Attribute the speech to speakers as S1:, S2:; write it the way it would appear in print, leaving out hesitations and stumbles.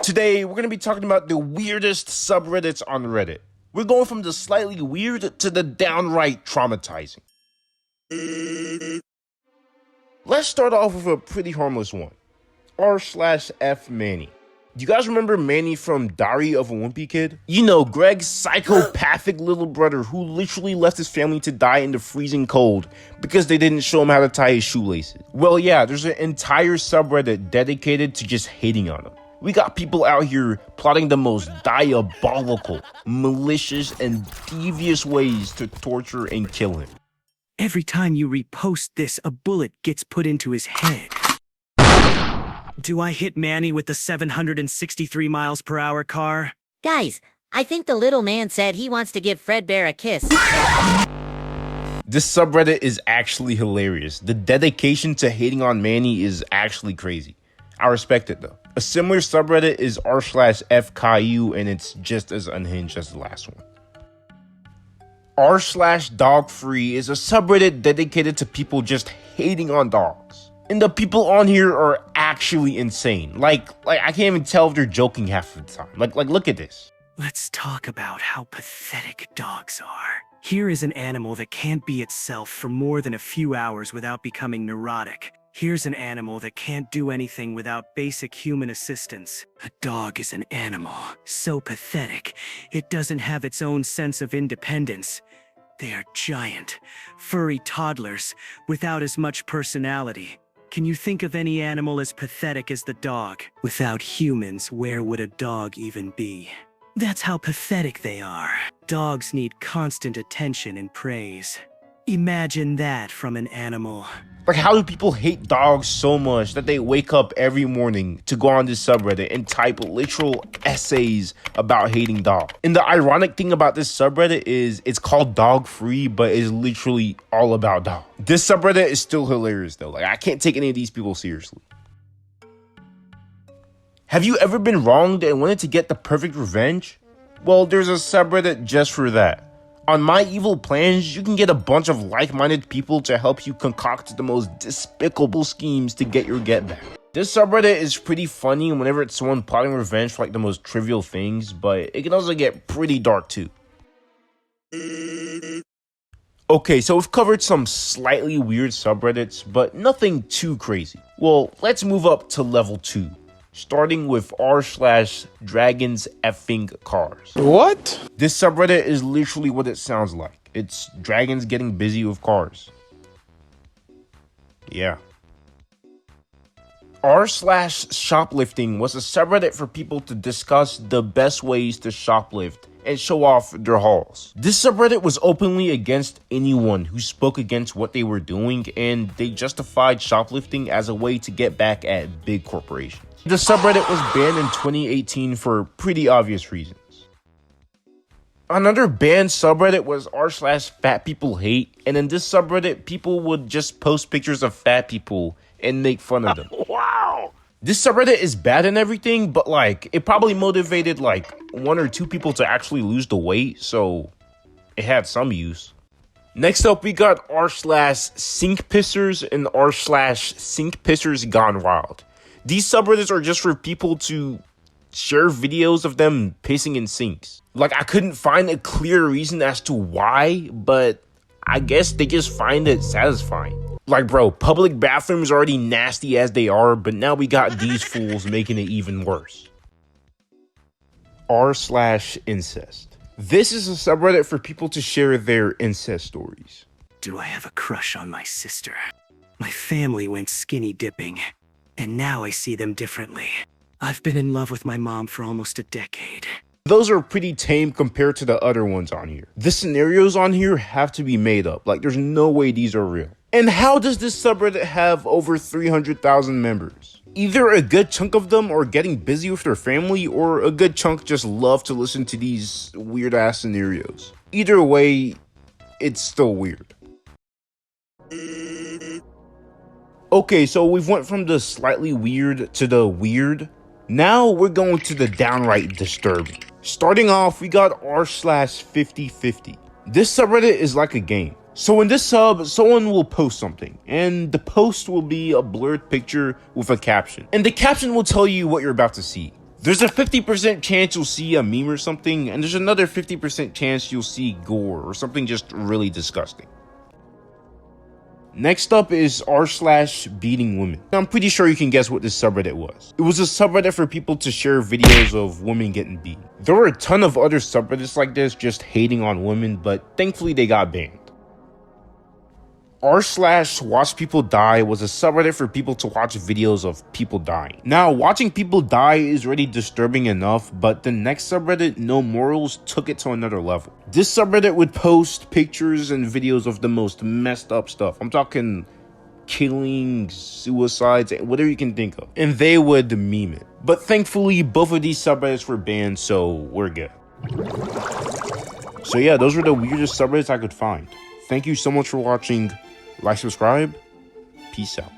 S1: Today, we're going to be talking about the weirdest subreddits on Reddit. We're going from the slightly weird to the downright traumatizing. Let's start off with a pretty harmless one. r/F Manny. Do you guys remember Manny from Diary of a Wimpy Kid? You know, Greg's psychopathic little brother who literally left his family to die in the freezing cold because they didn't show him how to tie his shoelaces. Well, yeah, there's an entire subreddit dedicated to just hating on him. We got people out here plotting the most diabolical, malicious, and devious ways to torture and kill him.
S2: Every time you repost this, a bullet gets put into his head. Do I hit Manny with the 763 miles per hour car?
S3: Guys, I think the little man said he wants to give Fredbear a kiss.
S1: This subreddit is actually hilarious. The dedication to hating on Manny is actually crazy. I respect it though. A similar subreddit is r/F Caillou, and it's just as unhinged as the last one. r/Dog-Free is a subreddit dedicated to people just hating on dogs. And the people on here are actually insane. Like I can't even tell if they're joking half of the time. Like look at this.
S2: Let's talk about how pathetic dogs are. Here is an animal that can't be itself for more than a few hours without becoming neurotic. Here's an animal that can't do anything without basic human assistance. A dog is an animal, so pathetic, it doesn't have its own sense of independence. They are giant, furry toddlers without as much personality. Can you think of any animal as pathetic as the dog? Without humans, where would a dog even be? That's how pathetic they are. Dogs need constant attention and praise. Imagine that from an animal.
S1: Like, how do people hate dogs so much that they wake up every morning to go on this subreddit and type literal essays about hating dogs? And the ironic thing about this subreddit is it's called Dog Free, but it's literally all about dogs. This subreddit is still hilarious though. Like, I can't take any of these people seriously. Have you ever been wronged and wanted to get the perfect revenge? Well, there's a subreddit just for that. On My Evil Plans, you can get a bunch of like-minded people to help you concoct the most despicable schemes to get your get back. This subreddit is pretty funny whenever it's someone plotting revenge for like the most trivial things, but it can also get pretty dark too. Okay, so we've covered some slightly weird subreddits, but nothing too crazy. Well, let's move up to level 2. Starting with r/Dragons Effing Cars.
S4: What?
S1: This subreddit is literally what it sounds like. It's dragons getting busy with cars. Yeah. r/Shoplifting was a subreddit for people to discuss the best ways to shoplift and show off their hauls. This subreddit was openly against anyone who spoke against what they were doing, and they justified shoplifting as a way to get back at big corporations. The subreddit was banned in 2018 for pretty obvious reasons. Another banned subreddit was r/FatPeopleHate, and in this subreddit, people would just post pictures of fat people and make fun of them.
S4: Wow!
S1: This subreddit is bad and everything, but like, it probably motivated like 1 or 2 people to actually lose the weight, so it had some use. Next up, we got r/SinkPissers and r/SinkPissers Gone Wild. These subreddits are just for people to share videos of them pissing in sinks. Like, I couldn't find a clear reason as to why, but I guess they just find it satisfying. Like, bro, public bathrooms are already nasty as they are, but now we got these fools making it even worse. r/Incest. This is a subreddit for people to share their incest stories.
S2: Do I have a crush on my sister? My family went skinny dipping, and now I see them differently. I've been in love with my mom for almost a decade.
S1: Those are pretty tame compared to the other ones on here. The scenarios on here have to be made up. Like, there's no way these are real. And how does this subreddit have over 300,000 members? Either a good chunk of them are getting busy with their family, or a good chunk just love to listen to these weird-ass scenarios. Either way, it's still weird. Okay, so we've went from the slightly weird to the weird. Now we're going to the downright disturbing. Starting off, we got r/5050. This subreddit is like a game. So in this sub, someone will post something, and the post will be a blurred picture with a caption. And the caption will tell you what you're about to see. There's a 50% chance you'll see a meme or something, and there's another 50% chance you'll see gore or something just really disgusting. Next up is r/beating women. I'm pretty sure you can guess what this subreddit was. It was a subreddit for people to share videos of women getting beaten. There were a ton of other subreddits like this just hating on women, but thankfully they got banned. r/watch people die was a subreddit for people to watch videos of people dying. Now, watching people die is already disturbing enough, but the next subreddit, No Morals, took it to another level. This subreddit would post pictures and videos of the most messed up stuff. I'm talking killings, suicides, whatever you can think of. And they would meme it. But thankfully, both of these subreddits were banned, so we're good. So yeah, those were the weirdest subreddits I could find. Thank you so much for watching. Like, subscribe. Peace out.